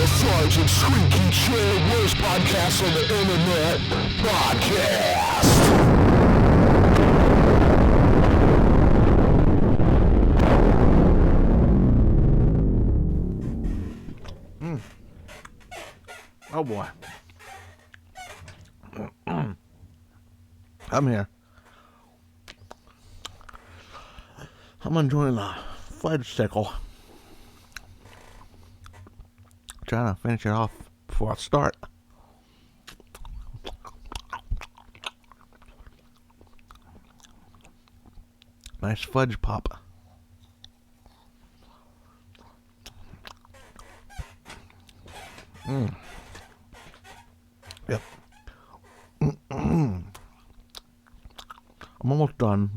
Lethargic Squeaky Chair, worst podcast on the internet. Podcast. Oh boy. I'm here. I'm enjoying the fudge sickle. Trying to finish it off before I start. Nice fudge pop. Yep. I'm almost done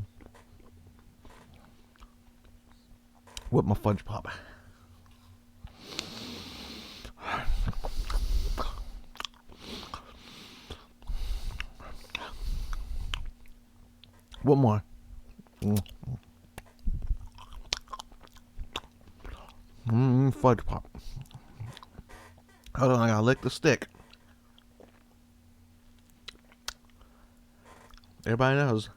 with my fudge pop. One more. Fudge pop. Hold on, I gotta lick the stick. Everybody knows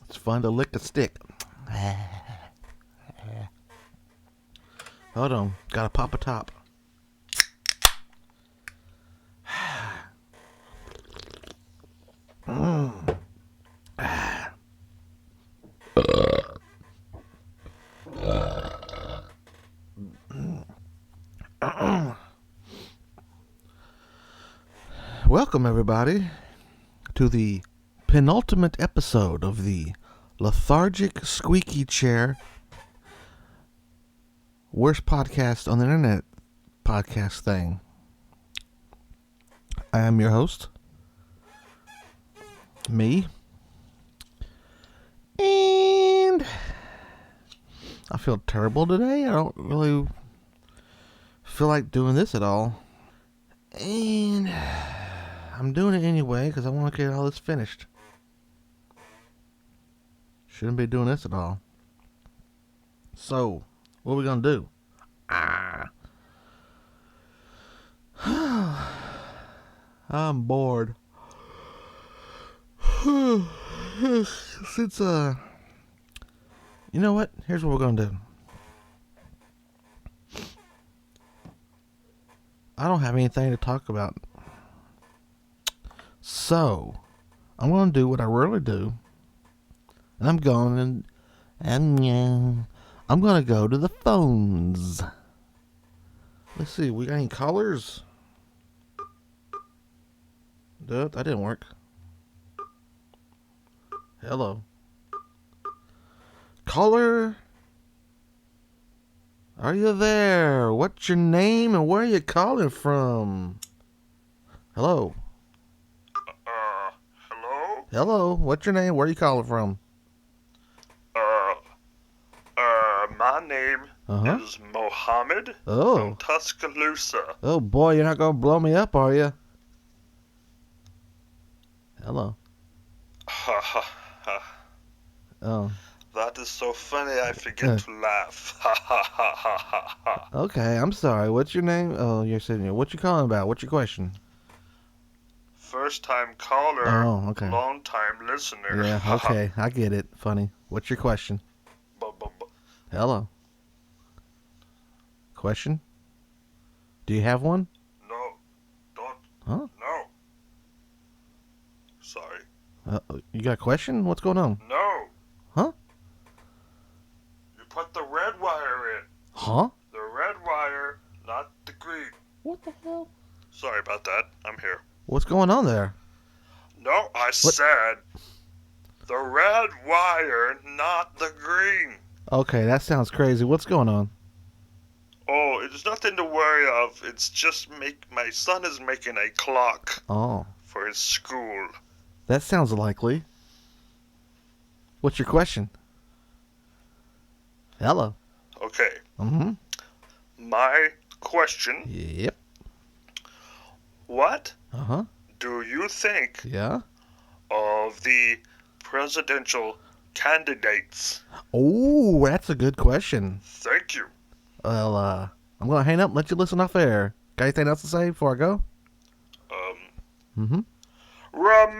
it's fun to lick a stick. Hold on, gotta pop a top. Welcome everybody to the penultimate episode of the Lethargic Squeaky Chair, worst podcast on the internet podcast thing. I am your host, me, and I feel terrible today. I don't really feel like doing this at all, and I'm doing it anyway because I want to get all this finished. Shouldn't be doing this at all. So, what are we going to do? I'm bored. Since, you know what? Here's what we're going to do. I don't have anything to talk about. So, I'm going to do what I rarely do. And I'm going to go to the phones. Let's see, we got any callers? That didn't work. Hello. Caller? Are you there? What's your name and where are you calling from? Hello. Hello? Hello, what's your name? Where are you calling from? My name is Mohammed from Tuscaloosa. Oh boy, you're not gonna blow me up, are you? Hello. Ha ha ha. Oh. That is so funny I forget to laugh. Ha ha ha ha ha ha. Okay, I'm sorry. What's your name? Oh, you're sitting here. What you calling about? What's your question? First time caller. Oh, okay. Long time listener. Yeah, okay. I get it. Funny. What's your question? Hello. Question? Do you have one? No. Don't. Huh? No. Sorry. You got a question? What's going on? No. Huh? You put the red wire in. Huh? The red wire, not the green. What the hell? Sorry about that. I'm here. What's going on there? No, I said the red wire, not the green. Okay, that sounds crazy. What's going on? Oh, it's nothing to worry of. It's just my son is making a clock for his school. That sounds likely. What's your question? Hello. Okay. Mm-hmm. My question. Yep. What Uh-huh. do you think Yeah? of the presidential candidates? Oh, that's a good question. Thank you. Well, I'm going to hang up and let you listen off air. Got anything else to say before I go? Ramon!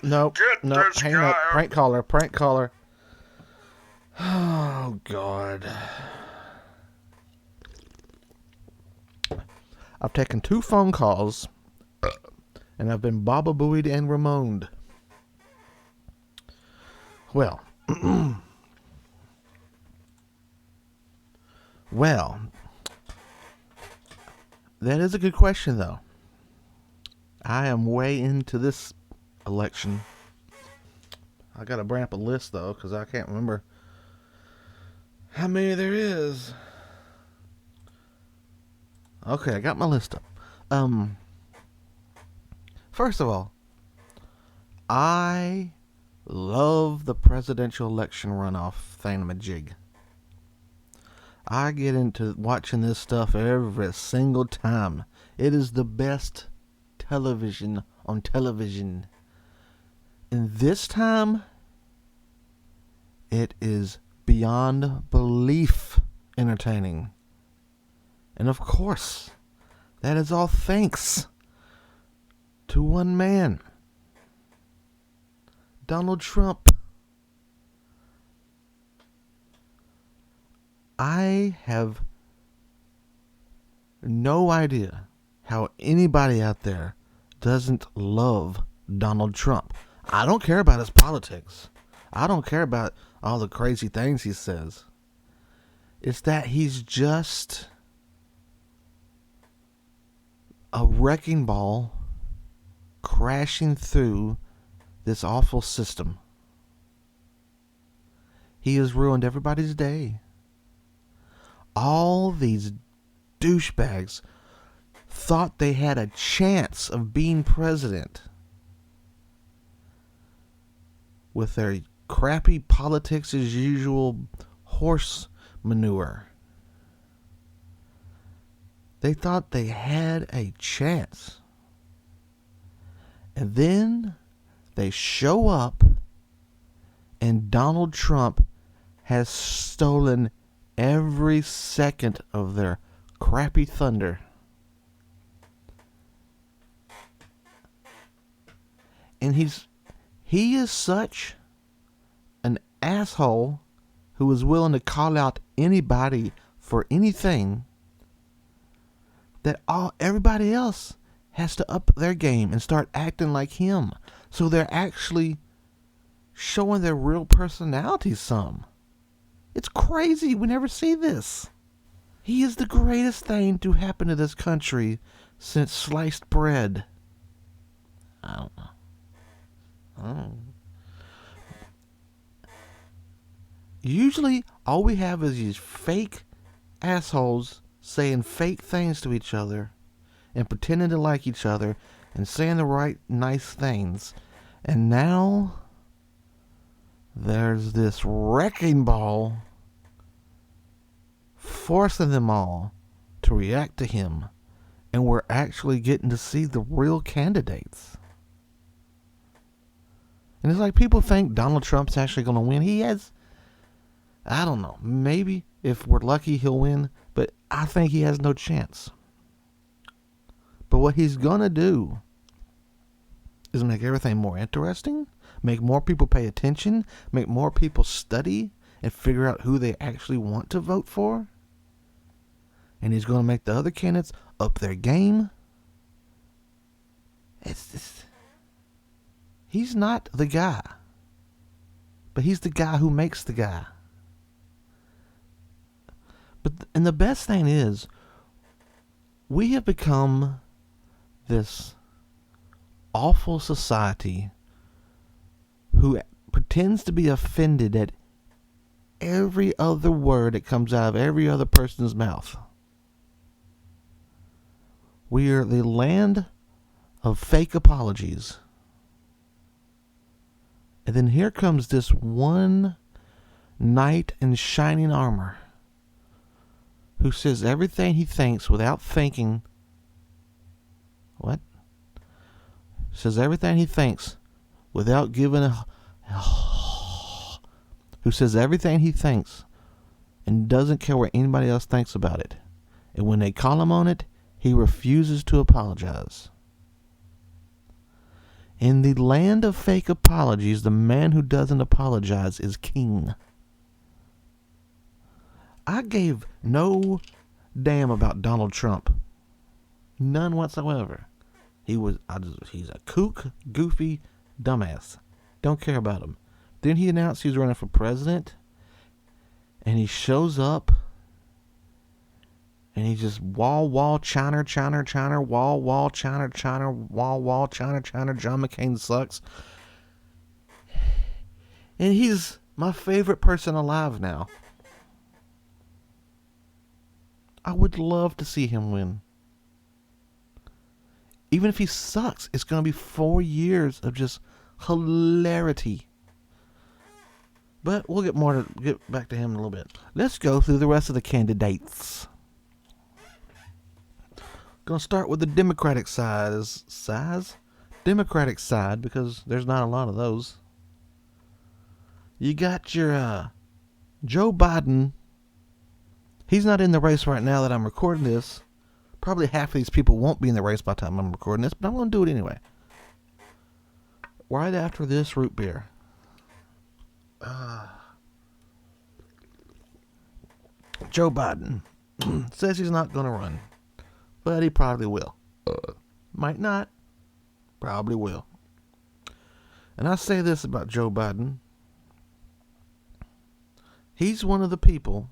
No. Get this Hang guy. up. Prank caller. Oh, God. I've taken 2 phone calls, and I've been Baba Booeyed and Ramoned. Well. Well. That is a good question, though. I am way into this election. I gotta bring up a list, though, because I can't remember how many there is. Okay, I got my list up. First of all, I love the presidential election runoff thingamajig. I get into watching this stuff every single time. It is the best television on television. And this time, it is beyond belief entertaining. And of course, that is all thanks to one man, Donald Trump. I have no idea how anybody out there doesn't love Donald Trump. I don't care about his politics. I don't care about all the crazy things he says. It's that he's just a wrecking ball crashing through this awful system. He has ruined everybody's day. All these douchebags thought they had a chance of being president with their crappy politics as usual horse manure. They thought they had a chance. And then they show up and Donald Trump has stolen every second of their crappy thunder. And he is such an asshole who is willing to call out anybody for anything that everybody else has to up their game and start acting like him. So they're actually showing their real personality some. It's crazy. We never see this. He is the greatest thing to happen to this country since sliced bread. I don't know. Usually, all we have is these fake assholes saying fake things to each other and pretending to like each other and saying the right nice things. And now there's this wrecking ball forcing them all to react to him, and we're actually getting to see the real candidates. And it's like people think Donald Trump's actually going to win. He has, I don't know, maybe if we're lucky he'll win, but I think he has no chance. But what he's going to do is make everything more interesting, make more people pay attention, make more people study and figure out who they actually want to vote for. And he's going to make the other candidates up their game. He's not the guy, but he's the guy who makes the guy. And the best thing is, we have become this awful society who pretends to be offended at every other word that comes out of every other person's mouth. We are the land of fake apologies. And then here comes this one knight in shining armor who says everything he thinks without thinking. What? Says everything he thinks without giving a... Who says everything he thinks and doesn't care what anybody else thinks about it. And when they call him on it, he refuses to apologize. In the land of fake apologies, the man who doesn't apologize is king. I gave no damn about Donald Trump. None whatsoever. He's a kook, goofy, dumbass. Don't care about him. Then he announced he was running for president, and he shows up, and he just wall, China, wall, China, wall, China, John McCain sucks. And he's my favorite person alive now. I would love to see him win. Even if he sucks, it's going to be 4 years of just hilarity. But we'll get back to him in a little bit. Let's go through the rest of the candidates. Gonna start with the Democratic side, because there's not a lot of those. You got your Joe Biden. He's not in the race right now that I'm recording this. Probably half of these people won't be in the race by the time I'm recording this, but I'm gonna do it anyway. Right after this root beer. Joe Biden says he's not gonna run. But he probably will. Might not. Probably will. And I say this about Joe Biden. He's one of the people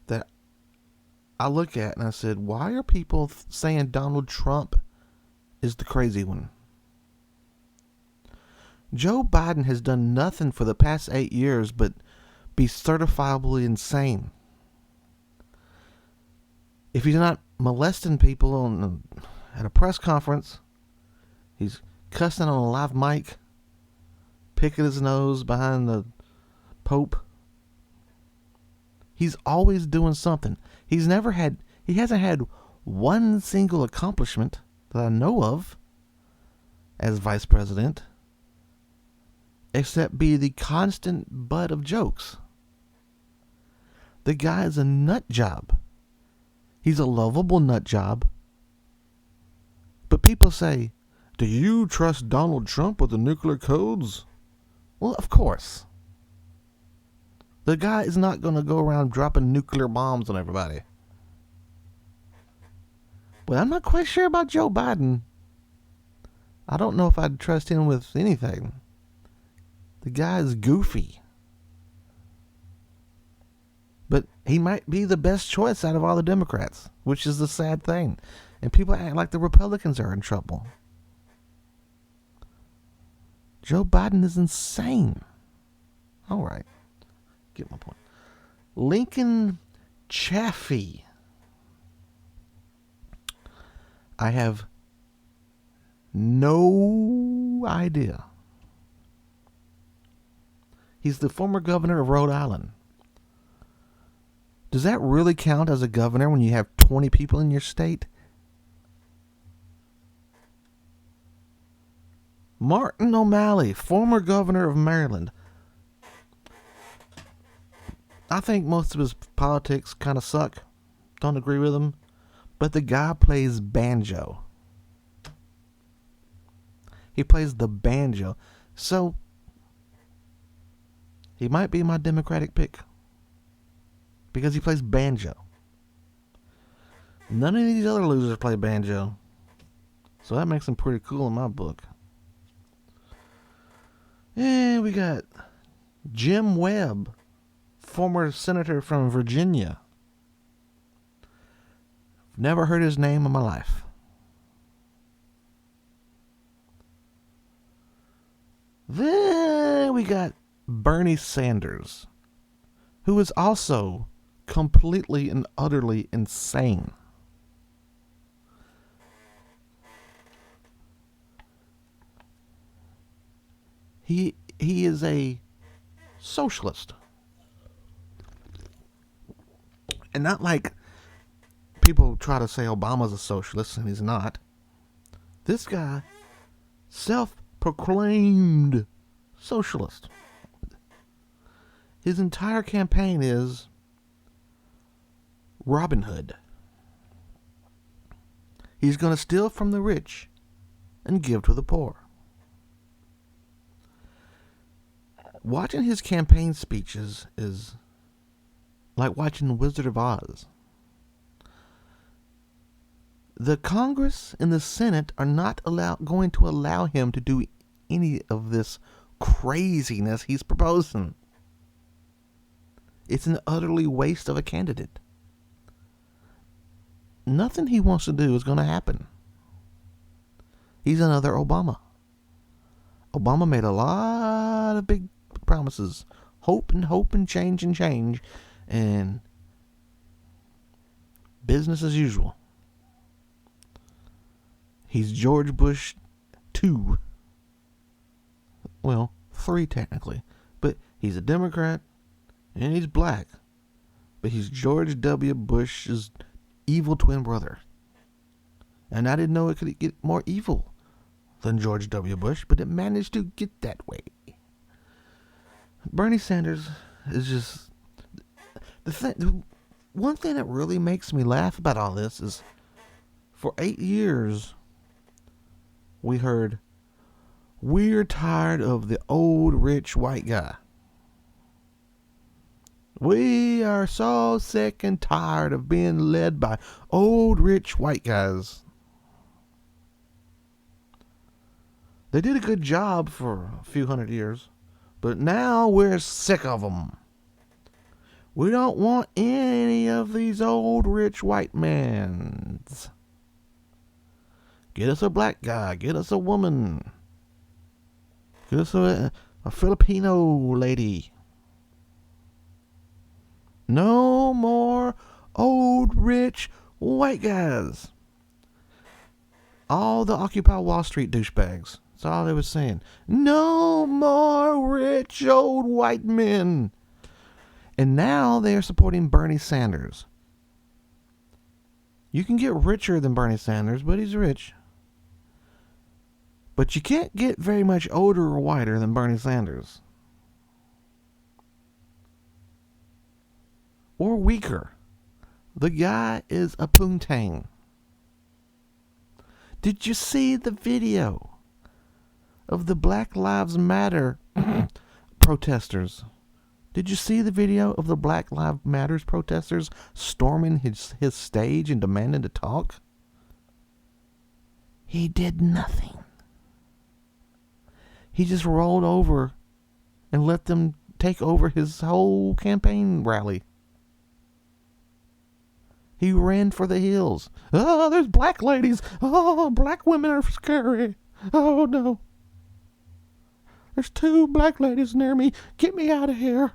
that I look at and I said, why are people saying Donald Trump is the crazy one? Joe Biden has done nothing for the past 8 years but be certifiably insane. If he's not molesting people at a press conference, he's cussing on a live mic, picking his nose behind the Pope. He's always doing something. He hasn't had one single accomplishment that I know of as vice president, except be the constant butt of jokes. The guy is a nut job. He's a lovable nut job. But people say, do you trust Donald Trump with the nuclear codes? Well, of course. The guy is not going to go around dropping nuclear bombs on everybody. But I'm not quite sure about Joe Biden. I don't know if I'd trust him with anything. The guy is goofy. But he might be the best choice out of all the Democrats, which is the sad thing. And people act like the Republicans are in trouble. Joe Biden is insane. All right. Get my point. Lincoln Chaffee. I have no idea. He's the former governor of Rhode Island. Does that really count as a governor when you have 20 people in your state? Martin O'Malley, former governor of Maryland. I think most of his politics kind of suck. Don't agree with him. But the guy plays banjo. He plays the banjo. So, he might be my Democratic pick. Because he plays banjo. None of these other losers play banjo. So that makes him pretty cool in my book. And we got Jim Webb, former senator from Virginia. Never heard his name in my life. Then we got Bernie Sanders, who is also completely and utterly insane. He is a socialist. And not like people try to say Obama's a socialist and he's not. This guy, self-proclaimed socialist. His entire campaign is Robin Hood. He's going to steal from the rich and give to the poor. Watching his campaign speeches is like watching The Wizard of Oz. The Congress and the Senate are not going to allow him to do any of this craziness he's proposing. It's an utterly waste of a candidate. Nothing he wants to do is going to happen. He's another Obama. Obama made a lot of big promises. Hope and change, and business as usual. He's George Bush 2. Well, 3 technically. But he's a Democrat and he's black. But he's George W. Bush's evil twin brother. And I didn't know it could get more evil than George W. Bush, but it managed to get that way. Bernie Sanders is just the one thing that really makes me laugh about all this is for 8 years we heard, we're tired of the old rich white guy. We are so sick and tired of being led by old rich white guys. They did a good job for a few hundred years, but now we're sick of them. We don't want any of these old rich white men. Get us a black guy. Get us a woman. Get us a Filipino lady. No more old rich white guys. All the Occupy Wall Street douchebags. That's all they were saying. No more rich old white men. And now they are supporting Bernie Sanders. You can get richer than Bernie Sanders, but he's rich. But you can't get very much older or whiter than Bernie Sanders. Or weaker. The guy is a poontang. Did you see the video of the Black Lives Matter protesters? Did you see the video of the Black Lives Matter protesters storming his stage and demanding to talk? He did nothing. He just rolled over and let them take over his whole campaign rally. He ran for the hills. Oh, there's black ladies. Oh, black women are scary. Oh, no. There's 2 black ladies near me. Get me out of here.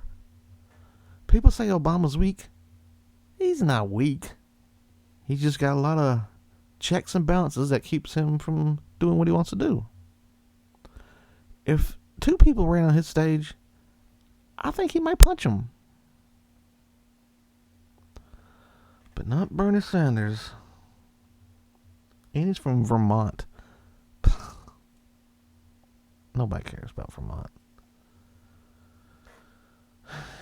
People say Obama's weak. He's not weak. He's just got a lot of checks and balances that keeps him from doing what he wants to do. If 2 people ran on his stage, I think he might punch them. But not Bernie Sanders. And he's from Vermont. Nobody cares about Vermont.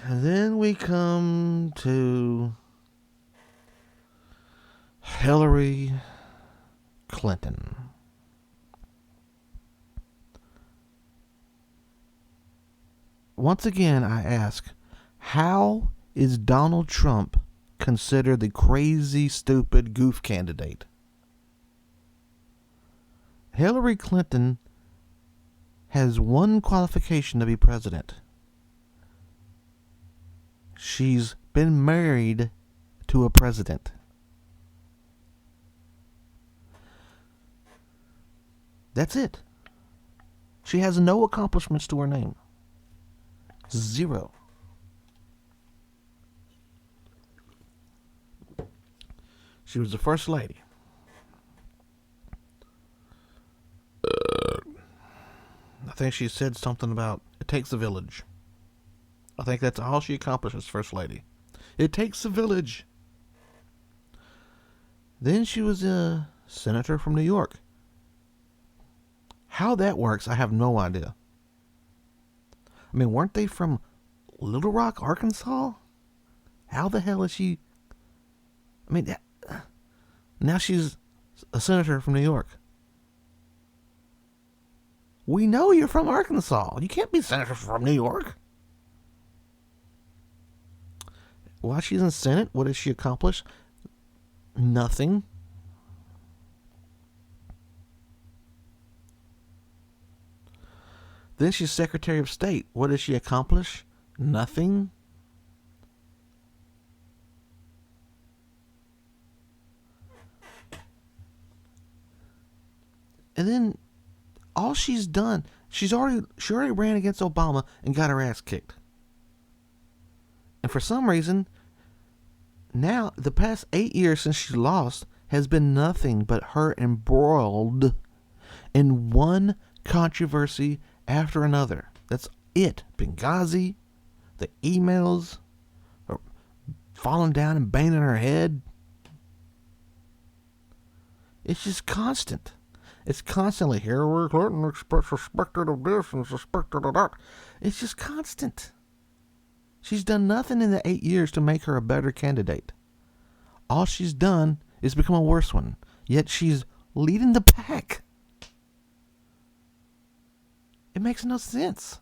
And then we come to Hillary Clinton. Once again, I ask, how is Donald Trump considered the crazy, stupid goof candidate? Hillary Clinton has one qualification to be president. She's been married to a president. That's it. She has no accomplishments to her name. 0. She was the first lady. I think she said something about it takes a village. I think that's all she accomplished as first lady. It takes a village. Then she was a senator from New York. How that works, I have no idea. I mean, weren't they from Little Rock, Arkansas? How the hell is she I mean, now she's a senator from New York. We know you're from Arkansas. You can't be a senator from New York. While she's in the Senate, what does she accomplish? Nothing. Then she's Secretary of State. What does she accomplish? Nothing. And then all she's done, she already ran against Obama and got her ass kicked. And for some reason, now the past 8 years since she lost has been nothing but her embroiled in one controversy after another. That's it. Benghazi, the emails, or falling down and banging her head. It's just constant. It's constantly Hillary Clinton suspected of this and suspected of that. It's just constant. She's done nothing in the 8 years to make her a better candidate. All she's done is become a worse one. Yet she's leading the pack. It makes no sense.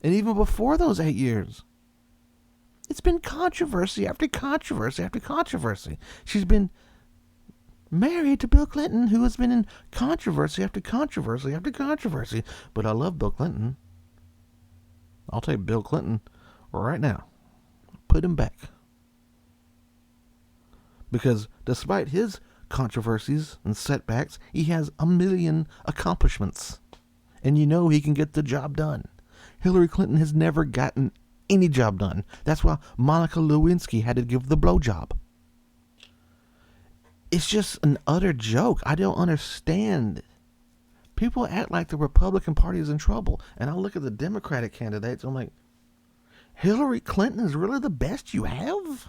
And even before those 8 years, it's been controversy after controversy after controversy. She's been married to Bill Clinton, who has been in controversy after controversy after controversy. But I love Bill Clinton. I'll take Bill Clinton right now. Put him back. Because despite his controversies and setbacks, he has a million accomplishments. And you know he can get the job done. Hillary Clinton has never gotten any job done. That's why Monica Lewinsky had to give the blowjob. It's just an utter joke. I don't understand. People act like the Republican Party is in trouble. And I look at the Democratic candidates, I'm like, Hillary Clinton is really the best you have?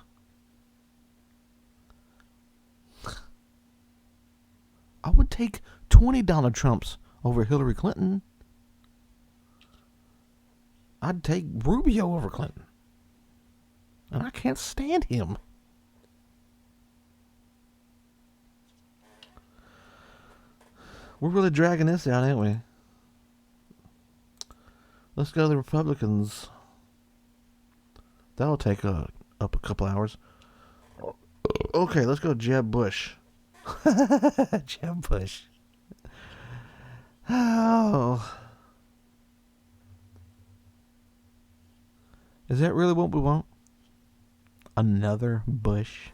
I would take 20 Donald Trumps over Hillary Clinton. I'd take Rubio over Clinton. And I can't stand him. We're really dragging this out, ain't we? Let's go to the Republicans. That'll take up a couple hours. Okay, let's go Jeb Bush. Jeb Bush. Oh. Is that really what we want? Another Bush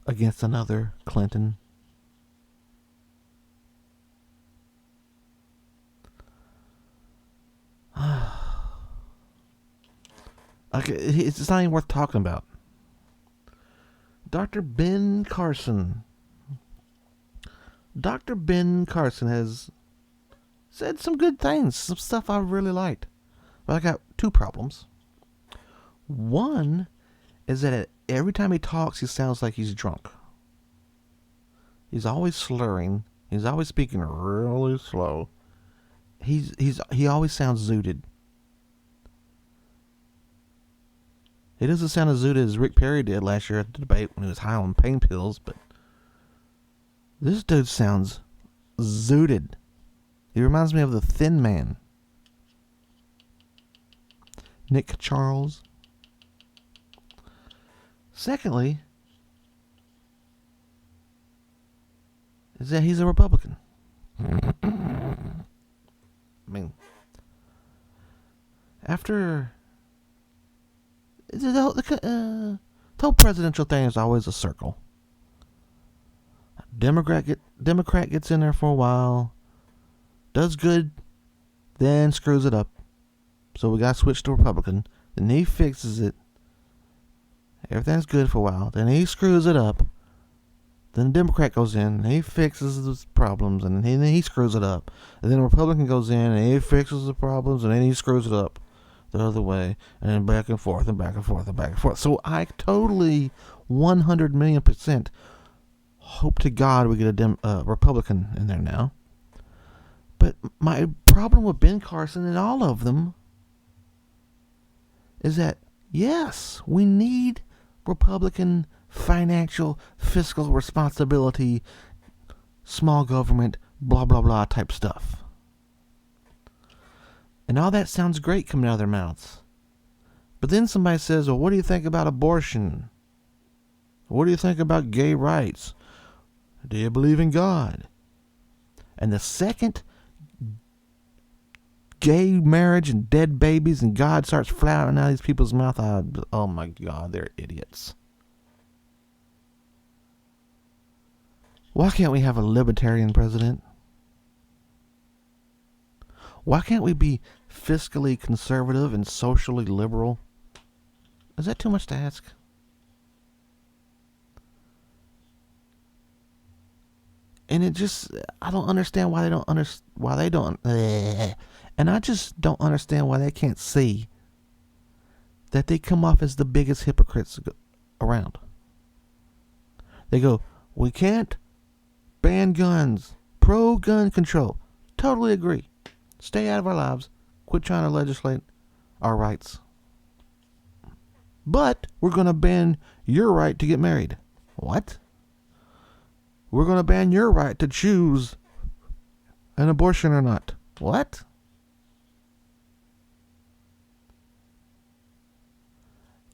against another Clinton? Okay, it's not even worth talking about. Dr. Ben Carson. Dr. Ben Carson has said some good things, some stuff I really liked. But I got two problems. One is that every time he talks, he sounds like he's drunk. He's always slurring. He's always speaking really slow. He always sounds zooted. He doesn't sound as zooted as Rick Perry did last year at the debate when he was high on pain pills, but this dude sounds zooted. He reminds me of the Thin Man. Nick Charles. Secondly, is that he's a Republican. I mean, after the whole presidential thing is always a circle. Democrat gets in there for a while, does good, then screws it up. So we got to switch to Republican. Then he fixes it. Everything's good for a while. Then he screws it up. Then the Democrat goes in and he fixes the problems, and then he screws it up. And then the Republican goes in and he fixes the problems, and then he screws it up the other way, and then back and forth and back and forth and back and forth. So I totally 100,000,000% hope to God we get a Republican in there now. But my problem with Ben Carson and all of them is that, yes, we need Republican financial, fiscal responsibility, small government, blah, blah, blah type stuff. And all that sounds great coming out of their mouths. But then somebody says, well, what do you think about abortion? What do you think about gay rights? Do you believe in God? And the second gay marriage and dead babies and God starts flying out of these people's mouth, oh my God, they're idiots. Why can't we have a libertarian president? Why can't we be fiscally conservative and socially liberal? Is that too much to ask? And it just, I don't understand why they don't and I just don't understand why they can't see that they come off as the biggest hypocrites around. They go, we can't ban guns, pro-gun control. Totally agree. Stay out of our lives. Quit trying to legislate our rights. But we're going to ban your right to get married. What? We're going to ban your right to choose an abortion or not. What?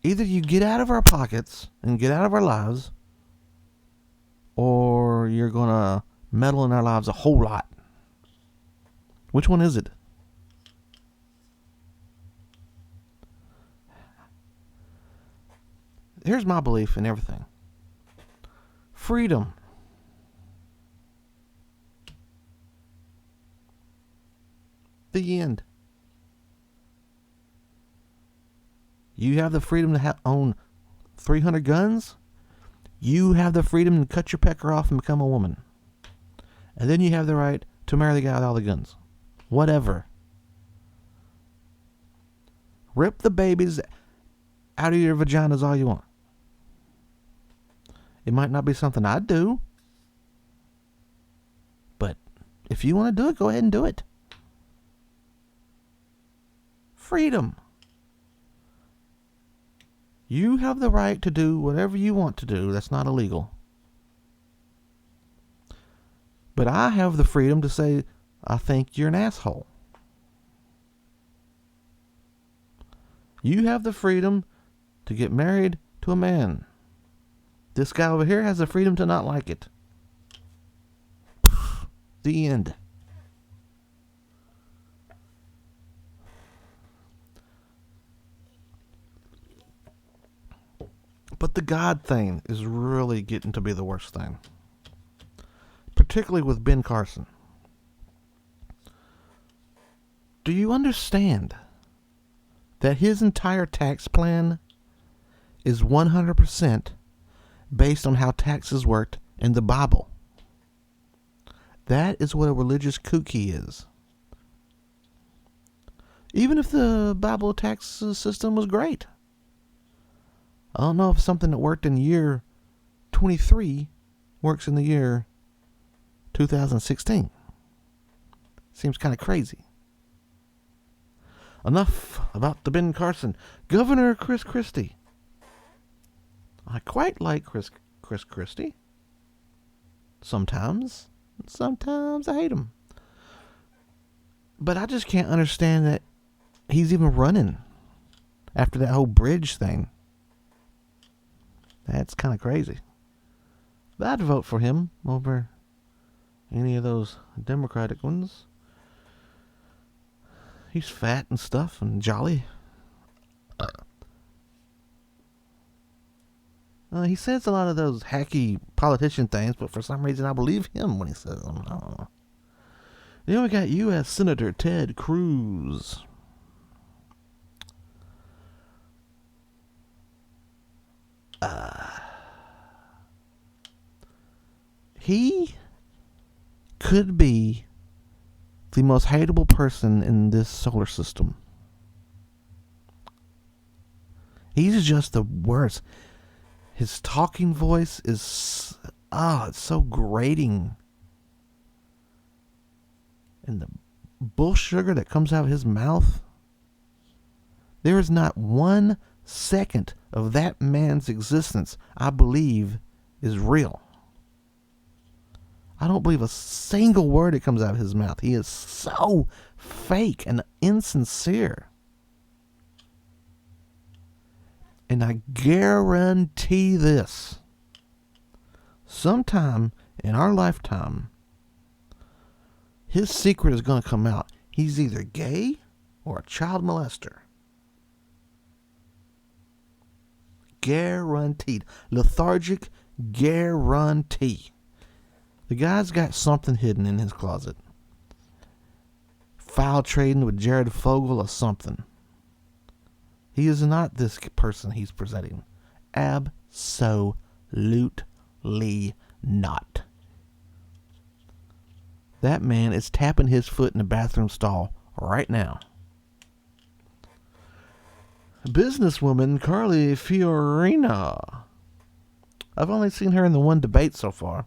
Either you get out of our pockets and get out of our lives, or you're going to meddle in our lives a whole lot. Which one is it? Here's my belief in everything. Freedom. The end. You have the freedom to own 300 guns. You have the freedom to cut your pecker off and become a woman. And then you have the right to marry the guy with all the guns. Whatever. Rip the babies out of your vaginas all you want. It might not be something I'd do. But if you want to do it, go ahead and do it. Freedom. You have the right to do whatever you want to do. That's not illegal. But I have the freedom to say, I think you're an asshole. You have the freedom to get married to a man. This guy over here has the freedom to not like it. The end. But the God thing is really getting to be the worst thing. Particularly with Ben Carson. Do you understand that his entire tax plan is 100% based on how taxes worked in the Bible? That is what a religious kooky is. Even if the Bible tax system was great. I don't know if something that worked in year 23 works in the year 2016. Seems kind of crazy. Enough about the Ben Carson. Governor Chris Christie. I quite like Chris Christie. Sometimes I hate him. But I just can't understand that he's even running after that whole bridge thing. That's kind of crazy. But I'd vote for him over any of those Democratic ones. He's fat and stuff and jolly. He says a lot of those hacky politician things, but for some reason I believe him when he says them. I don't know. Then we got U.S. Senator Ted Cruz. He could be the most hateable person in this solar system. He's just the worst. His talking voice is, it's so grating. And the bull sugar that comes out of his mouth. There is not one second of that man's existence, I believe, is real. I don't believe a single word that comes out of his mouth. He is so fake and insincere. And I guarantee this. Sometime in our lifetime, his secret is going to come out. He's either gay or a child molester. Guaranteed. Lethargic guarantee. The guy's got something hidden in his closet. Foul trading with Jared Fogle or something. He is not this person he's presenting. Absolutely not. That man is tapping his foot in the bathroom stall right now. Businesswoman Carly Fiorina. I've only seen her in the one debate so far,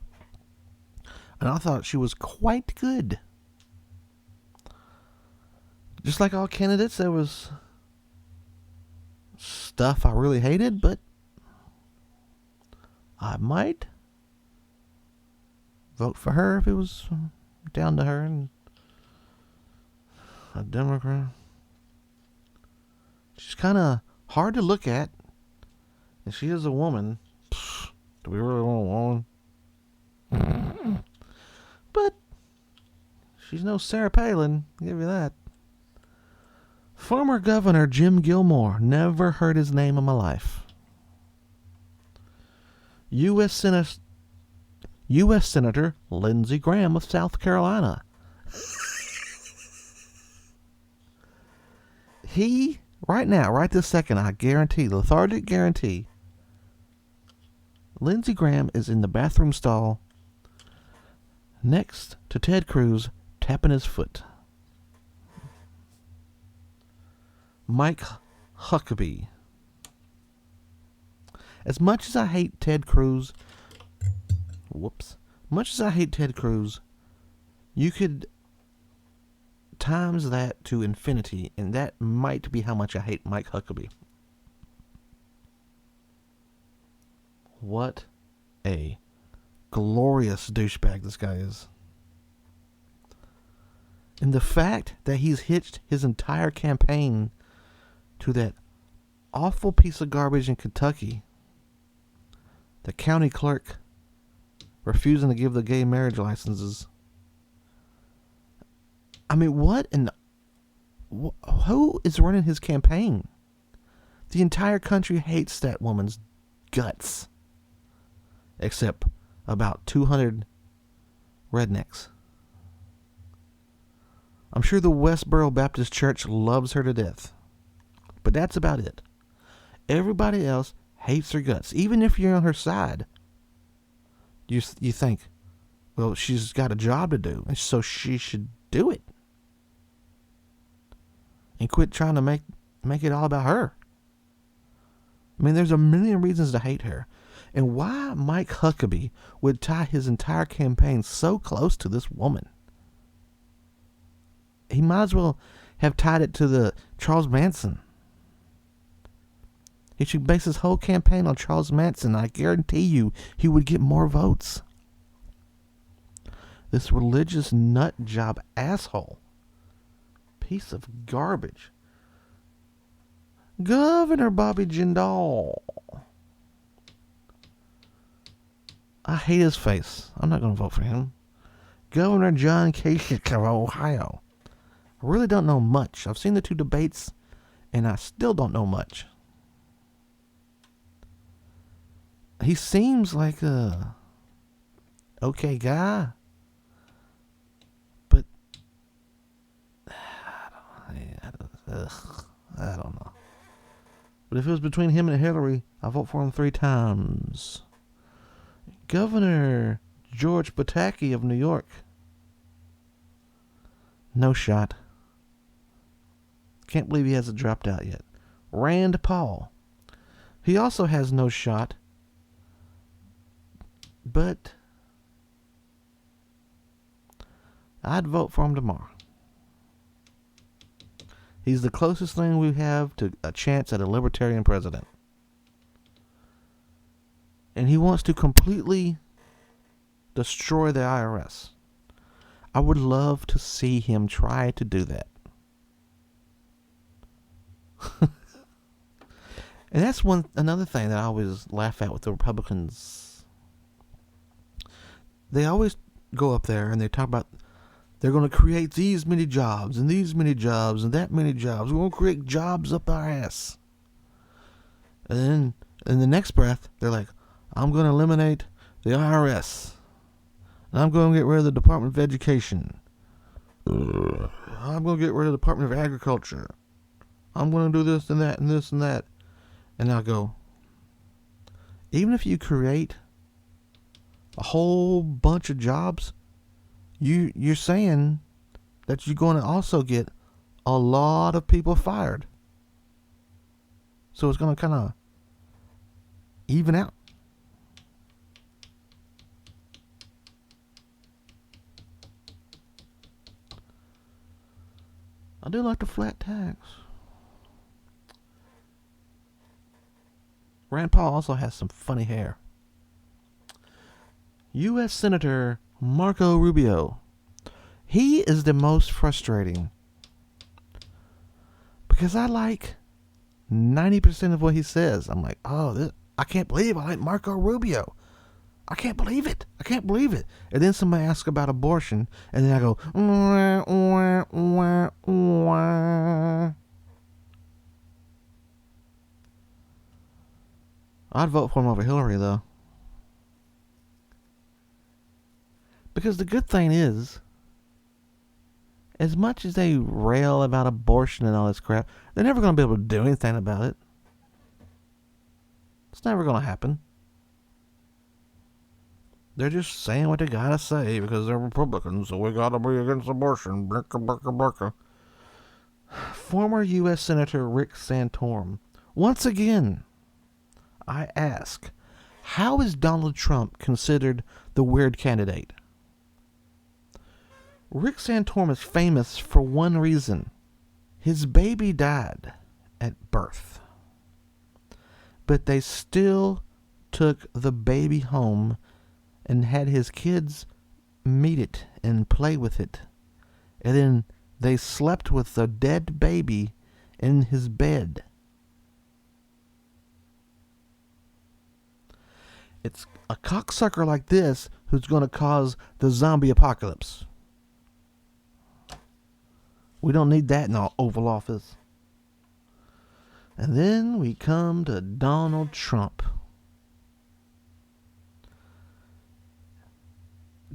and I thought she was quite good. Just like all candidates, there was stuff I really hated, but I might vote for her if it was down to her and a Democrat. She's kind of hard to look at, and she is a woman. Do we really want a woman? But she's no Sarah Palin, I'll give you that. Former Governor Jim Gilmore, never heard his name in my life. U.S. Senator Lindsey Graham of South Carolina. He, right now, right this second, I guarantee, lethargic guarantee, Lindsey Graham is in the bathroom stall next to Ted Cruz, tapping his foot. Mike Huckabee. As much as I hate Ted Cruz, you could times that to infinity, and that might be how much I hate Mike Huckabee. What a glorious douchebag this guy is. And the fact that he's hitched his entire campaign to that awful piece of garbage in Kentucky, the county clerk refusing to give the gay marriage licenses. I mean, what and who is running his campaign? The entire country hates that woman's guts, except about 200 rednecks. I'm sure the Westboro Baptist Church loves her to death, but that's about it. Everybody else hates her guts. Even if you're on her side, you think, well, she's got a job to do, and so she should do it. And quit trying to make it all about her. I mean, there's a million reasons to hate her. And why Mike Huckabee would tie his entire campaign so close to this woman. He might as well have tied it to the Charles Manson. He should base his whole campaign on Charles Manson. I guarantee you he would get more votes. This religious nut job asshole. Piece of garbage. Governor Bobby Jindal. I hate his face. I'm not going to vote for him. Governor John Kasich of Ohio. I really don't know much. I've seen the two debates, and I still don't know much. He seems like a okay guy, but I don't know. But if it was between him and Hillary, I'll vote for him 3 times. Governor George Pataki of New York. No shot. Can't believe he hasn't dropped out yet. Rand Paul. He also has no shot. But I'd vote for him tomorrow. He's the closest thing we have to a chance at a libertarian president. And he wants to completely destroy the IRS. I would love to see him try to do that. And that's another thing that I always laugh at with the Republicans. They always go up there and they talk about they're going to create these many jobs and these many jobs and that many jobs. We're going to create jobs up our ass. And then in the next breath, they're like, I'm going to eliminate the IRS. And I'm going to get rid of the Department of Education. I'm going to get rid of the Department of Agriculture. I'm going to do this and that and this and that. And I'll go, even if you create a whole bunch of jobs, you're saying that you're going to also get a lot of people fired. So it's going to kind of even out. I do like the flat tax. Rand Paul also has some funny hair. U.S. Senator Marco Rubio. He is the most frustrating. Because I like 90% of what he says. I'm like, I can't believe I like Marco Rubio. I can't believe it. I can't believe it. And then somebody asks about abortion, and then I go, wah, wah, wah, wah. I'd vote for him over Hillary, though. Because the good thing is, as much as they rail about abortion and all this crap, they're never going to be able to do anything about it. It's never going to happen. They're just saying what they gotta say because they're Republicans, so we gotta be against abortion. Blicka, blicka, blicka. Former U.S. Senator Rick Santorum. Once again, I ask, how is Donald Trump considered the weird candidate? Rick Santorum is famous for one reason. His baby died at birth. But they still took the baby home and had his kids meet it and play with it. And then they slept with the dead baby in his bed. It's a cocksucker like this who's going to cause the zombie apocalypse. We don't need that in our Oval Office. And then we come to Donald Trump.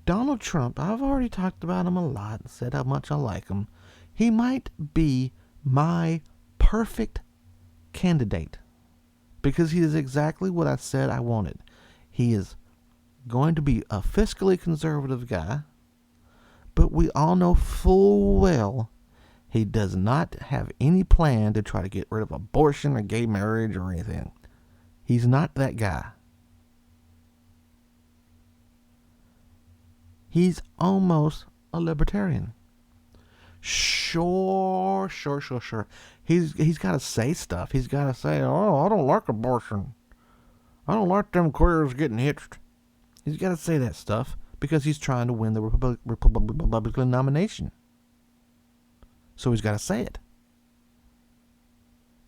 Donald Trump, I've already talked about him a lot and said how much I like him. He might be my perfect candidate because he is exactly what I said I wanted. He is going to be a fiscally conservative guy, but we all know full well he does not have any plan to try to get rid of abortion or gay marriage or anything. He's not that guy. He's almost a libertarian. Sure. He's got to say stuff. He's got to say, oh, I don't like abortion. I don't like them queers getting hitched. He's got to say that stuff because he's trying to win the Republican nomination. So he's got to say it.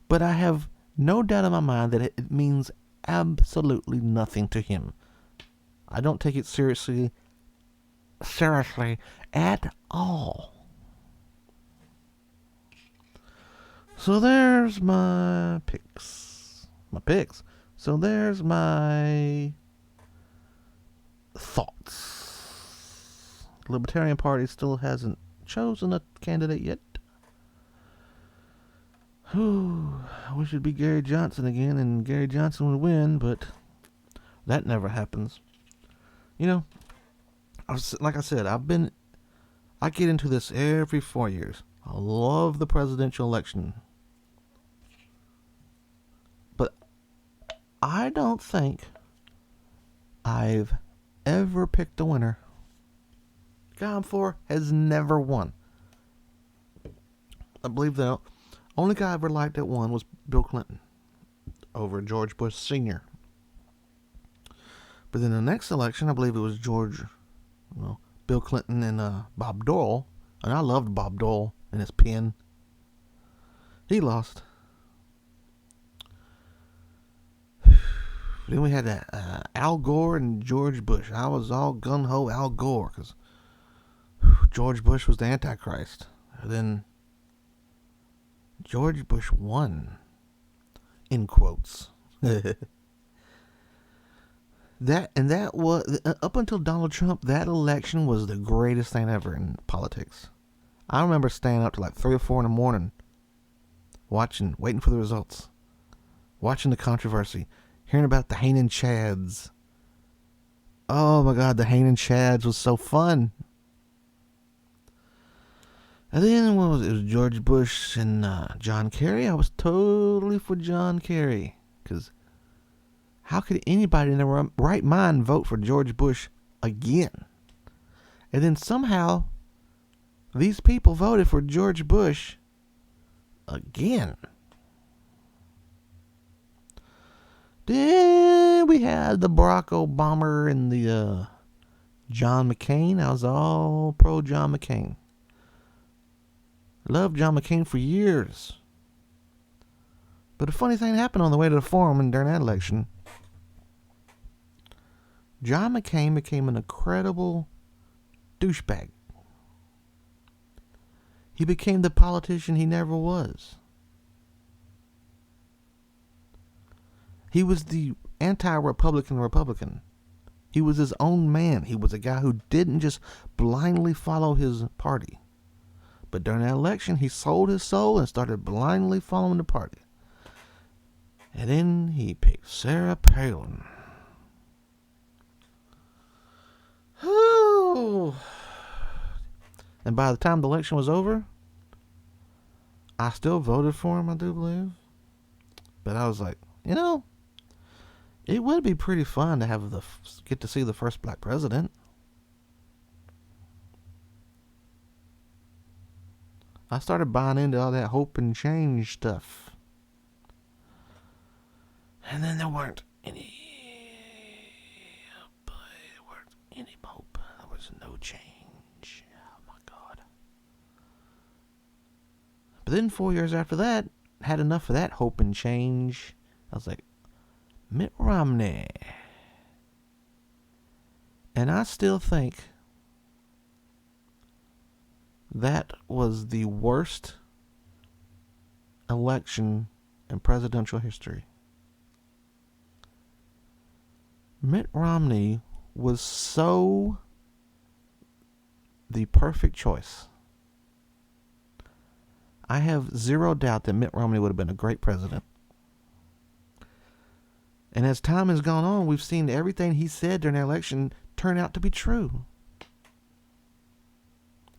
But I have no doubt in my mind that it means absolutely nothing to him. I don't take it seriously at all. So there's my picks. So there's my thoughts. The Libertarian Party still hasn't chosen a candidate yet. I wish it'd be Gary Johnson again and Gary Johnson would win, but that never happens. You know, like I said, I get into this every 4 years. I love the presidential election. But I don't think I've ever picked a winner. The guy I'm for has never won. I believe that Only guy I ever liked that won was Bill Clinton over George Bush Sr. But then the next election, I believe it was Bill Clinton and Bob Dole. And I loved Bob Dole and his pen. He lost. Then we had Al Gore and George Bush. I was all gung-ho Al Gore because George Bush was the Antichrist. And then George Bush won. In quotes. That was, up until Donald Trump, that election was the greatest thing ever in politics. I remember staying up to like 3 or 4 in the morning, waiting for the results, watching the controversy, hearing about the Hainan Chads. Oh my God, the Hainan Chads was so fun. And then it was George Bush and John Kerry. I was totally for John Kerry, because how could anybody in their right mind vote for George Bush again? And then somehow, these people voted for George Bush again. Then we had the Barack Obama and the John McCain. I was all pro John McCain. Loved John McCain for years. But a funny thing happened on the way to the forum and during that election. John McCain became an incredible douchebag. He became the politician he never was. He was the anti-Republican Republican. He was his own man. He was a guy who didn't just blindly follow his party. But during that election, he sold his soul and started blindly following the party. And then he picked Sarah Palin. And by the time the election was over, I still voted for him, I do believe. But I was like, it would be pretty fun to get to see the first black president. I started buying into all that hope and change stuff. And then there weren't any hope. There was no change. Oh my God. But then 4 years after that, had enough of that hope and change. I was like, Mitt Romney. And I still think that was the worst election in presidential history. Mitt Romney was so the perfect choice. I have zero doubt that Mitt Romney would have been a great president. And as time has gone on, we've seen everything he said during the election turn out to be true.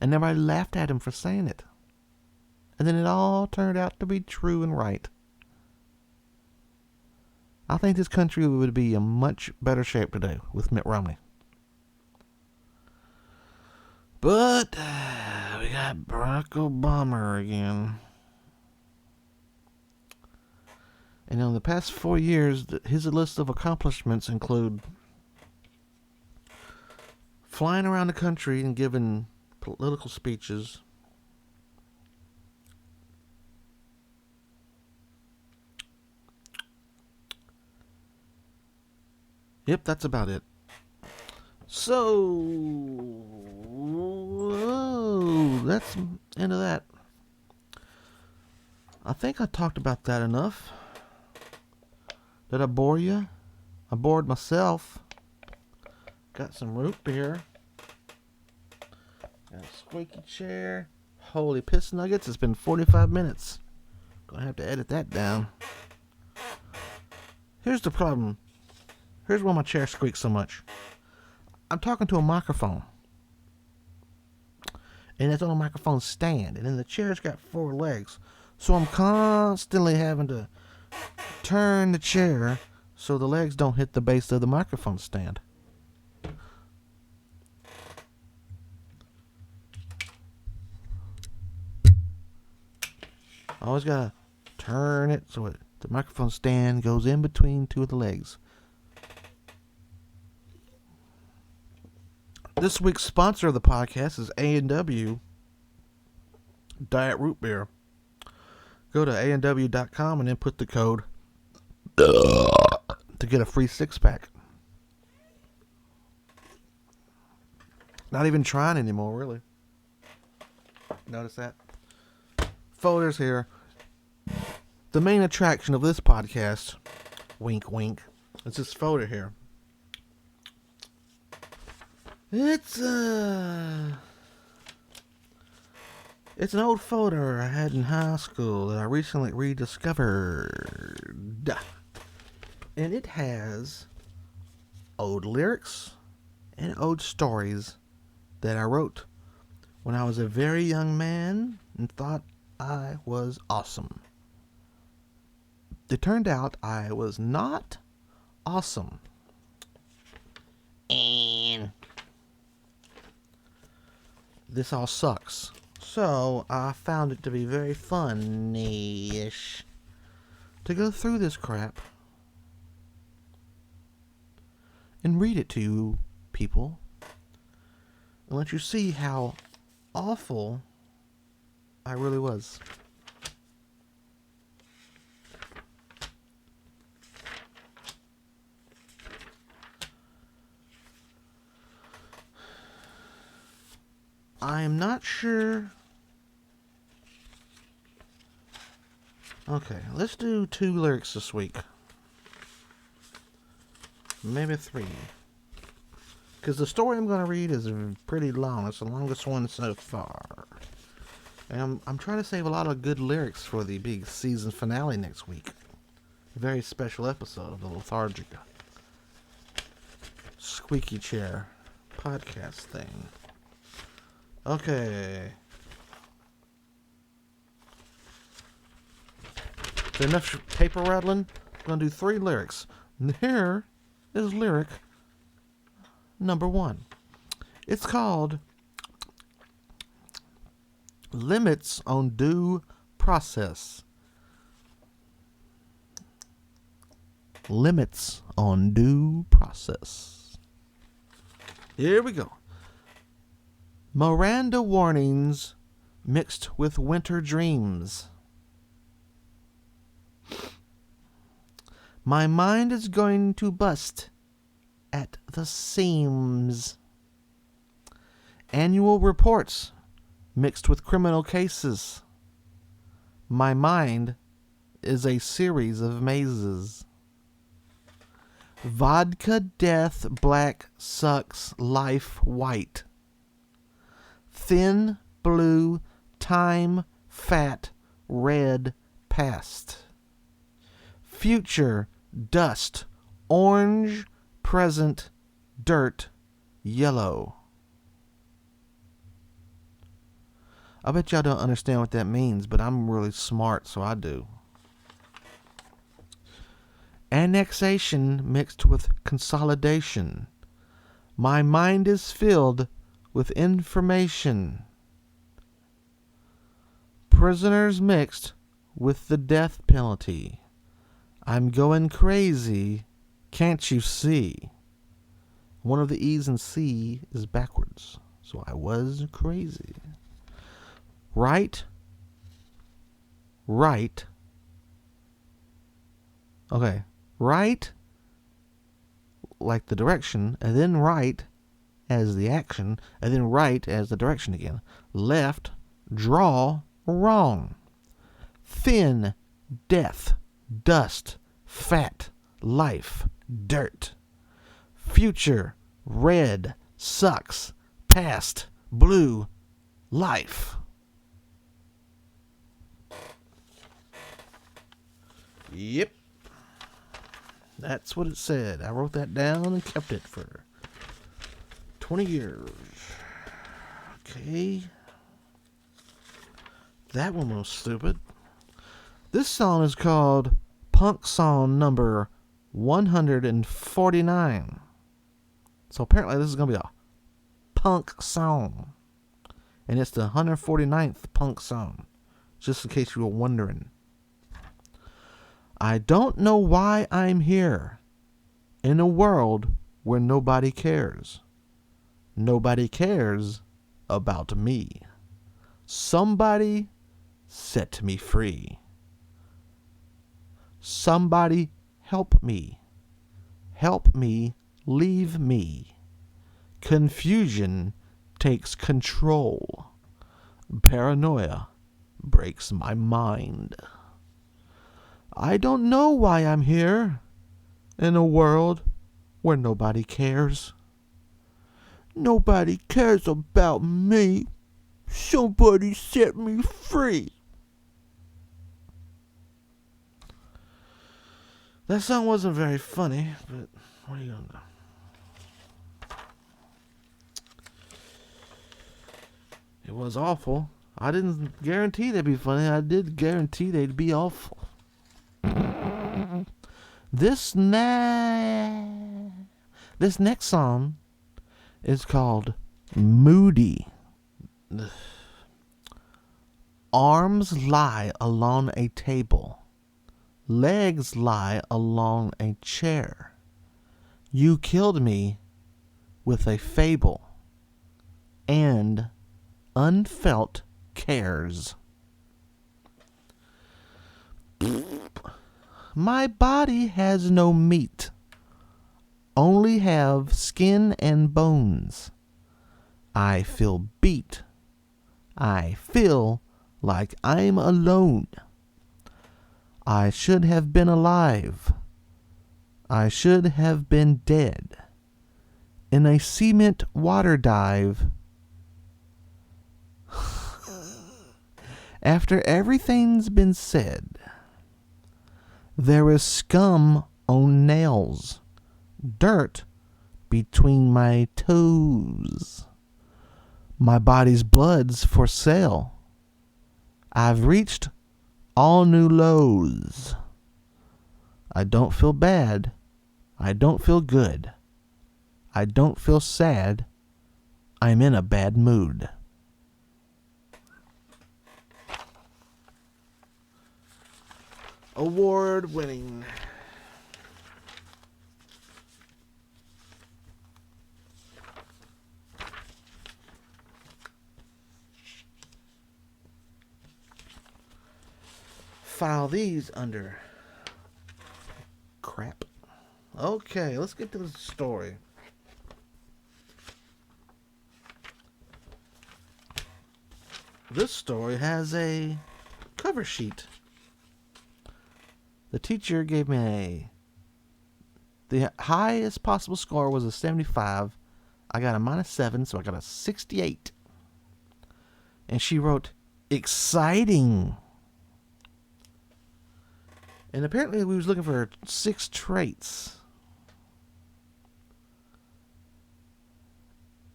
And everybody laughed at him for saying it. And then it all turned out to be true and right. I think this country would be in much better shape today with Mitt Romney. But we got Barack Obama again. And in the past 4 years, his list of accomplishments include flying around the country and giving political speeches, yep, that's about it. So, that's the end of that. I think I talked about that enough. Did I bore you? I bored myself. Got some root beer. Got a squeaky chair. Holy piss nuggets, it's been 45 minutes. Gonna have to edit that down. Here's the problem. Here's why my chair squeaks so much. I'm talking to a microphone. And it's on a microphone stand. And then the chair's got 4 legs. So I'm constantly having to turn the chair so the legs don't hit the base of the microphone stand. I always gotta turn it so the microphone stand goes in between two of the legs. This week's sponsor of the podcast is A&W Diet Root Beer. Go to ANW.com and input the code to get a free 6-pack. Not even trying anymore, really. Notice that? Folders here. The main attraction of this podcast, wink wink, is this folder here. It's an old folder I had in high school that I recently rediscovered. And it has old lyrics and old stories that I wrote when I was a very young man and thought I was awesome. It turned out I was not awesome. And this all sucks. So I found it to be very funny-ish to go through this crap and read it to you people and let you see how awful I really was. I am not sure. Okay, let's do 2 lyrics this week. Maybe 3. Because the story I'm going to read is pretty long. It's the longest one so far. And I'm trying to save a lot of good lyrics for the big season finale next week. A very special episode of the Lethargic Squeaky Chair podcast thing. Okay. So enough paper rattling. I'm going to do 3 lyrics. And here is lyric number 1. It's called Limits on Due Process. Limits on Due Process. Here we go. Miranda warnings mixed with winter dreams. My mind is going to bust at the seams. Annual reports mixed with criminal cases. My mind is a series of mazes. Vodka death black sucks life white. Thin blue time fat red past. Future dust orange present dirt yellow. I bet y'all don't understand what that means, but I'm really smart, so I do. Annexation mixed with consolidation. My mind is filled with information. Prisoners mixed with the death penalty. I'm going crazy, can't you see? One of the E's in C is backwards, so I was crazy. Right. Okay, right like the direction, and then right as the action, and then right as the direction again. Left, draw, wrong. Thin, death, dust, fat, life, dirt. Future, red, sucks, past, blue, life. Yep. That's what it said. I wrote that down and kept it for 20 years. Okay. That one was stupid. This song is called Punk Song number 149. So apparently this is going to be a punk song. And it's the 149th punk song. just in case you were wondering. I don't know why I'm here in a world where nobody cares. Nobody cares about me. Somebody set me free. Somebody help me. Help me leave me. Confusion takes control. Paranoia breaks my mind. I don't know why I'm here in a world where nobody cares. Nobody cares about me. Somebody set me free. That song wasn't very funny, but what are you gonna do? It was awful. I didn't guarantee they'd be funny. I did guarantee they'd be awful. This next song is called Moody. Arms lie along a table. Legs lie along a chair. You killed me with a fable and unfelt cares. My body has no meat, only have skin and bones. I feel beat. I feel like I'm alone. I should have been alive. I should have been dead. In a cement water dive. After everything's been said, there is scum on nails, dirt between my toes. My body's blood's for sale. I've reached all new lows. I don't feel bad. I don't feel good. I don't feel sad. I'm in a bad mood. Award winning. File these under crap. Okay, let's get to the story. This story has a cover sheet. The teacher gave me the highest possible score was a 75. I got a -7, so I got a 68. And she wrote, exciting. And apparently we was looking for 6 traits.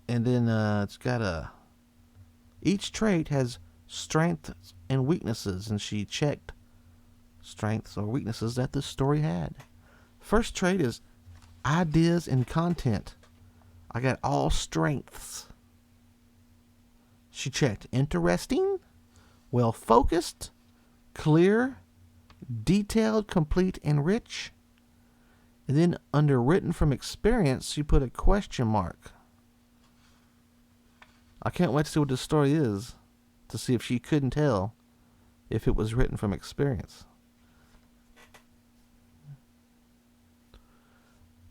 And then it's got each trait has strengths and weaknesses, and she checked strengths or weaknesses that this story had. First trait is ideas and content. I got all strengths. She checked interesting, well focused, clear, detailed, complete, and rich. And then under written from experience, she put a question mark. I can't wait to see what this story is, to see if she couldn't tell if it was written from experience.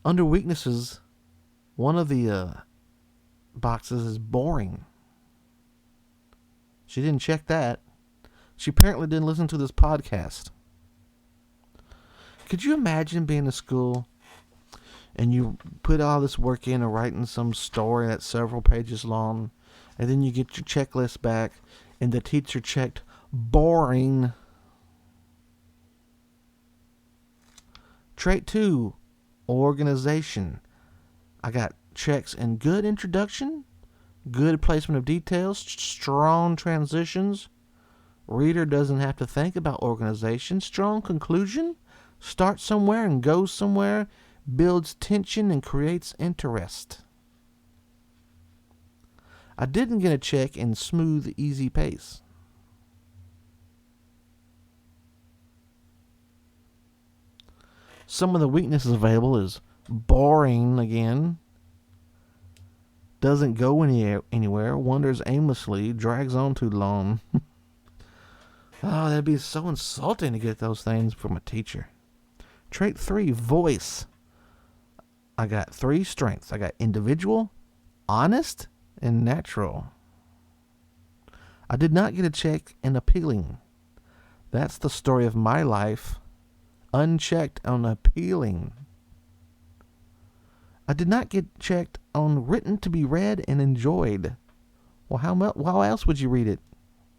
Under weaknesses, one of the boxes is boring. She didn't check that. She apparently didn't listen to this podcast. Could you imagine being in school and you put all this work in and writing some story that's several pages long, and then you get your checklist back and the teacher checked boring. Trait 2, organization. I got checks in good introduction, good placement of details, strong transitions. Reader doesn't have to think about organization. Strong conclusion. Starts somewhere and goes somewhere. Builds tension and creates interest. I didn't get a check in smooth, easy pace. Some of the weaknesses available is boring again, doesn't go anywhere, wanders aimlessly, drags on too long. Oh, that'd be so insulting to get those things from a teacher. Trait 3, voice. I got 3 strengths. I got individual, honest, and natural. I did not get a check in appealing. That's the story of my life. Unchecked on appealing. I did not get checked on written to be read and enjoyed. Well, how else would you read it?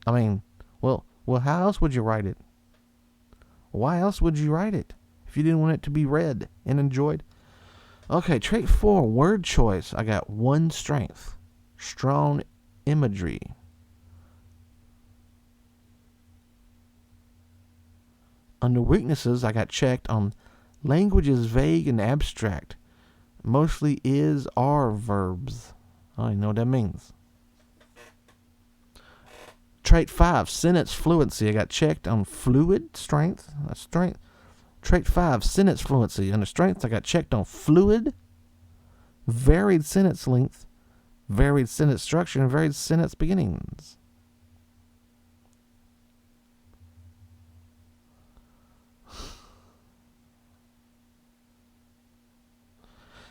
I mean, well, how else would you write it? Why else would you write it if you didn't want it to be read and enjoyed? Okay, trait 4, word choice. I got 1 strength. Strong imagery. Under weaknesses, I got checked on language is vague and abstract. Mostly is, are verbs. I don't even know what that means. Trait 5, sentence fluency. I got checked on fluid strength. Strength. Trait 5, sentence fluency. Under strengths, I got checked on fluid, varied sentence length, varied sentence structure, and varied sentence beginnings.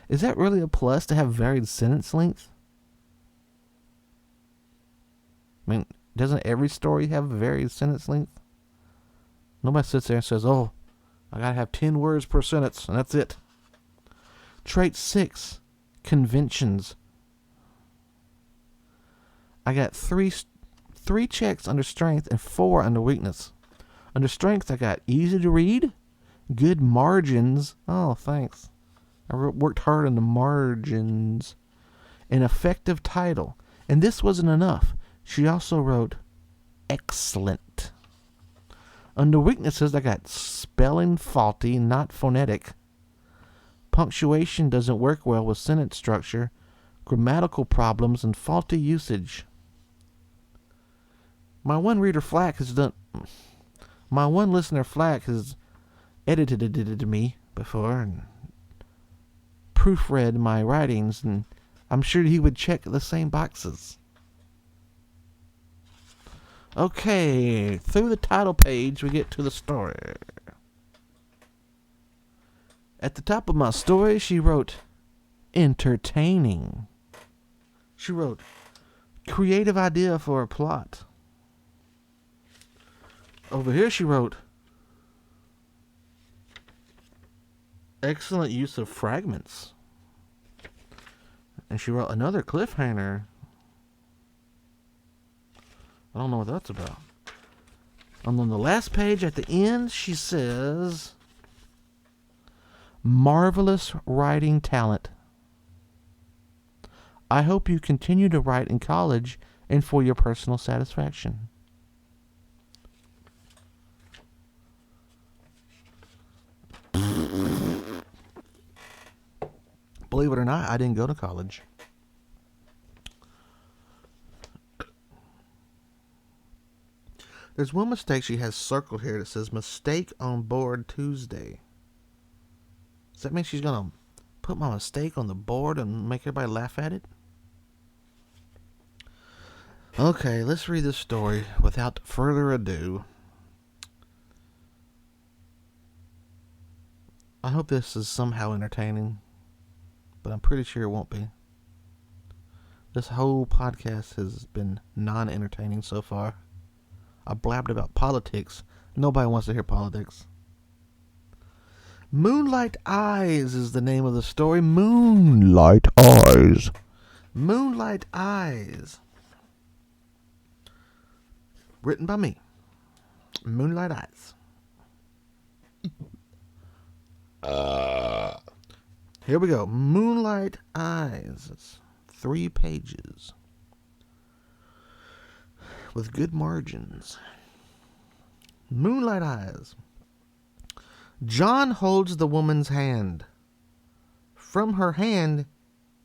Is that really a plus to have varied sentence length? I mean, doesn't every story have a varied sentence length? Nobody sits there and says, oh, I gotta have 10 words per sentence, and that's it. Trait 6, conventions. I got three checks under strength and 4 under weakness. Under strength, I got easy to read, good margins. Oh, thanks. I worked hard on the margins. An effective title. And this wasn't enough. She also wrote excellent. Under weaknesses, I got spelling faulty, not phonetic. Punctuation doesn't work well with sentence structure. Grammatical problems and faulty usage. My one listener Flack has edited it to me before and proofread my writings, and I'm sure he would check the same boxes. Okay, through the title page, we get to the story. At the top of my story, she wrote, entertaining. She wrote, creative idea for a plot. Over here, she wrote, excellent use of fragments. And she wrote another cliffhanger. I don't know what that's about. And on the last page at the end, she says, marvelous writing talent. I hope you continue to write in college and for your personal satisfaction. Believe it or not, I didn't go to college. There's one mistake she has circled here that says mistake on board Tuesday. Does that mean she's going to put my mistake on the board and make everybody laugh at it? Okay, let's read this story without further ado. I hope this is somehow entertaining, but I'm pretty sure it won't be. This whole podcast has been non-entertaining so far. I blabbed about politics. Nobody wants to hear politics. Moonlight Eyes is the name of the story. Moonlight Eyes. Moonlight Eyes. Written by me. Moonlight Eyes. Here we go. Moonlight Eyes. It's 3 pages. With good margins. Moonlight Eyes. John holds the woman's hand. From her hand,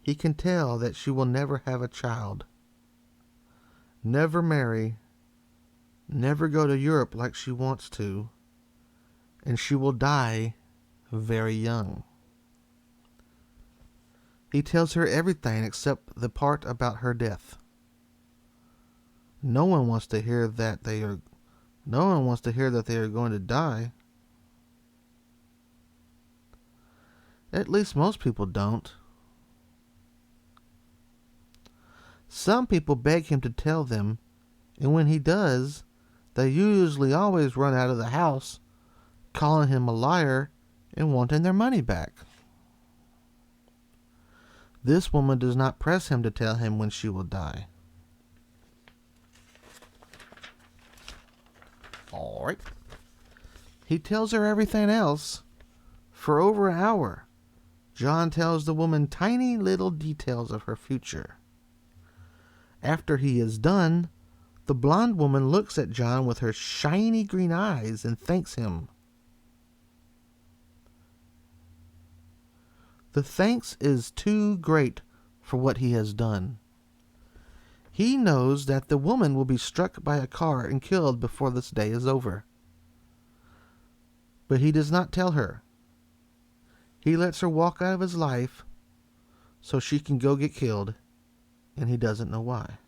he can tell that she will never have a child. Never marry. Never go to Europe like she wants to. And she will die very young. He tells her everything except the part about her death. No one wants to hear that they are going to die. At least most people don't. Some people beg him to tell them, and when he does, they usually always run out of the house, calling him a liar and wanting their money back. This woman does not press him to tell him when she will die. All right. He tells her everything else. For over an hour, John tells the woman tiny little details of her future. After he is done, the blonde woman looks at John with her shiny green eyes and thanks him. The thanks is too great for what he has done. He knows that the woman will be struck by a car and killed before this day is over. But he does not tell her. He lets her walk out of his life so she can go get killed, and he doesn't know why.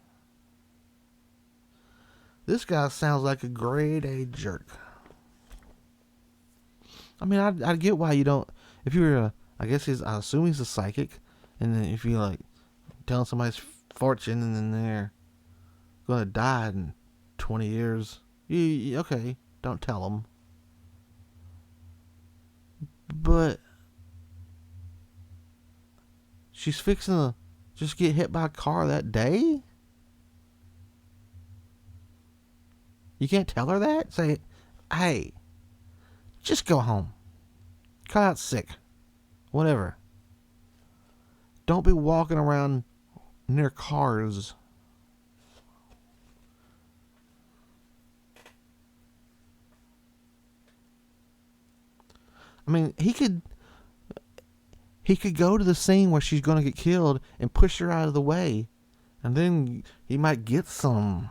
This guy sounds like a grade A jerk. I mean, I get why you don't, if you're I assume he's a psychic, and then if you like telling somebody's fortune and then they're gonna die in 20 years, okay, don't tell them. But she's fixing to just get hit by a car that day? You can't tell her that? Say, hey, just go home. Cut out sick. Whatever. Don't be walking around near cars. I mean, he could go to the scene where she's going to get killed and push her out of the way. And then he might get some.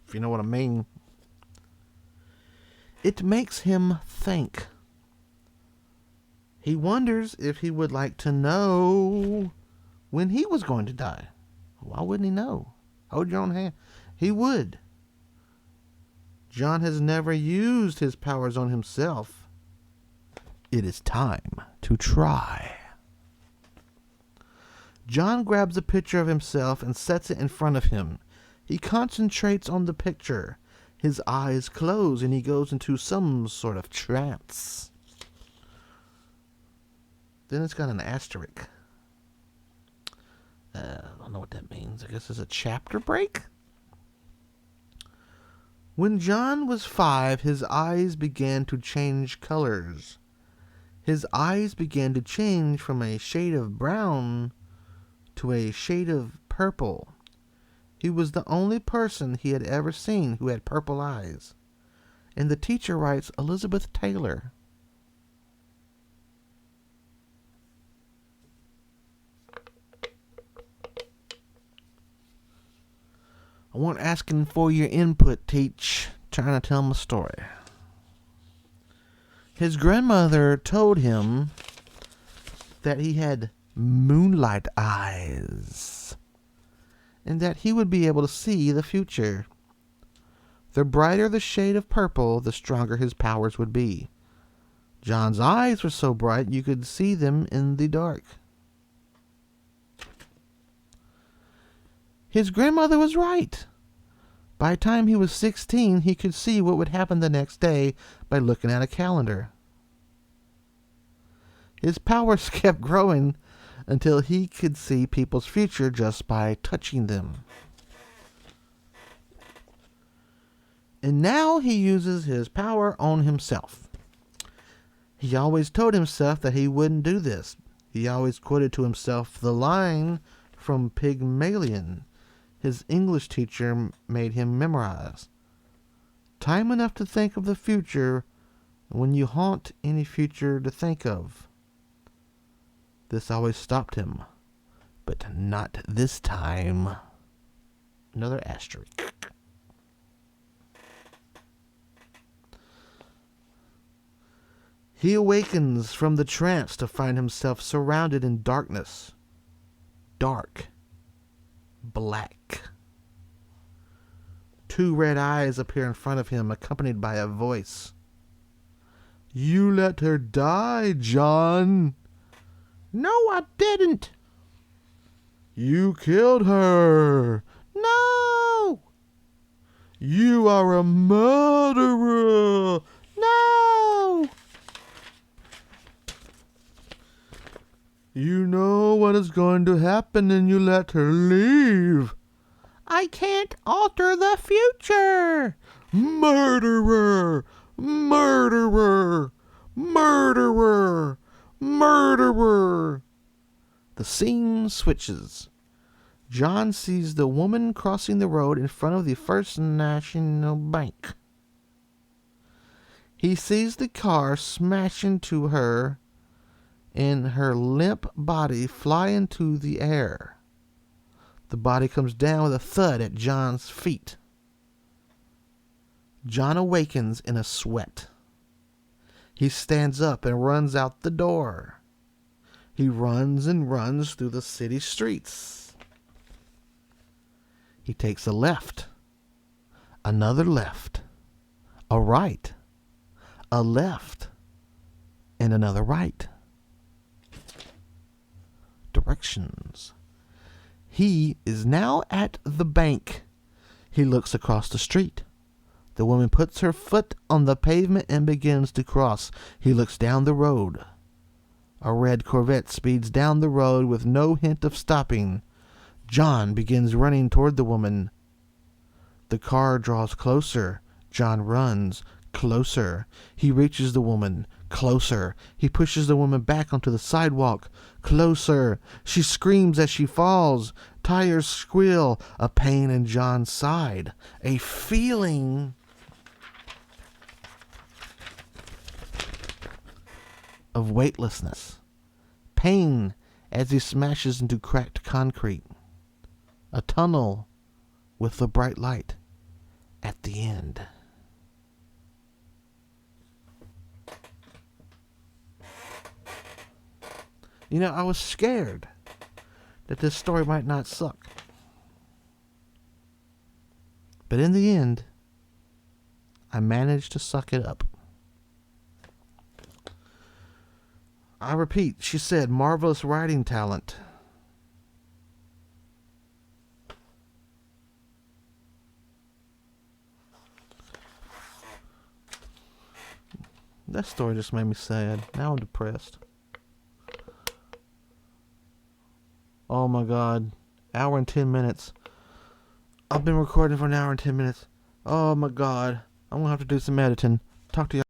If you know what I mean. It makes him think. He wonders if he would like to know when he was going to die. Why wouldn't he know? Hold your own hand. He would. John has never used his powers on himself. It is time to try. John grabs a picture of himself and sets it in front of him. He concentrates on the picture. His eyes close and he goes into some sort of trance. Then it's got an asterisk. I don't know what that means. I guess it's a chapter break? When John was 5, his eyes began to change colors. His eyes began to change from a shade of brown to a shade of purple. He was the only person he had ever seen who had purple eyes. And the teacher writes Elizabeth Taylor. I wasn't asking for your input, Teach. Trying to tell him a story. His grandmother told him that he had moonlight eyes, and that he would be able to see the future. The brighter the shade of purple, the stronger his powers would be. John's eyes were so bright you could see them in the dark. His grandmother was right. By the time he was 16, he could see what would happen the next day by looking at a calendar. His powers kept growing until he could see people's future just by touching them. And now he uses his power on himself. He always told himself that he wouldn't do this. He always quoted to himself the line from Pygmalion his English teacher made him memorize. Time enough to think of the future when you haunt any future to think of. This always stopped him, but not this time. Another asterisk. He awakens from the trance to find himself surrounded in darkness. Dark. Black. 2 red eyes appear in front of him, accompanied by a voice. You let her die, John. No, I didn't. You killed her. No. You are a murderer. No. You know what is going to happen and you let her leave. I can't alter the future. Murderer. Murderer. Murderer. Murderer. The scene switches. John sees the woman crossing the road in front of the First National Bank. He sees the car smash into her and her limp body fly into the air. The body comes down with a thud at John's feet. John awakens in a sweat. He stands up and runs out the door. He runs and runs through the city streets. He takes a left, another left, a right, a left, and another right. Directions. He is now at the bank. He looks across the street. The woman puts her foot on the pavement and begins to cross. He looks down the road. A red Corvette speeds down the road with no hint of stopping. John begins running toward the woman. The car draws closer. John runs closer. He reaches the woman. Closer. He pushes the woman back onto the sidewalk. Closer. She screams as she falls. Tires squeal. A pain in John's side. A feeling of weightlessness. Pain as he smashes into cracked concrete. A tunnel with a bright light at the end. You know, I was scared that this story might not suck. But in the end, I managed to suck it up. I repeat, she said, marvelous writing talent. That story just made me sad. Now I'm depressed. Oh my God. Hour and 10 minutes. I've been recording for an hour and 10 minutes. Oh my God. I'm going to have to do some editing. Talk to you.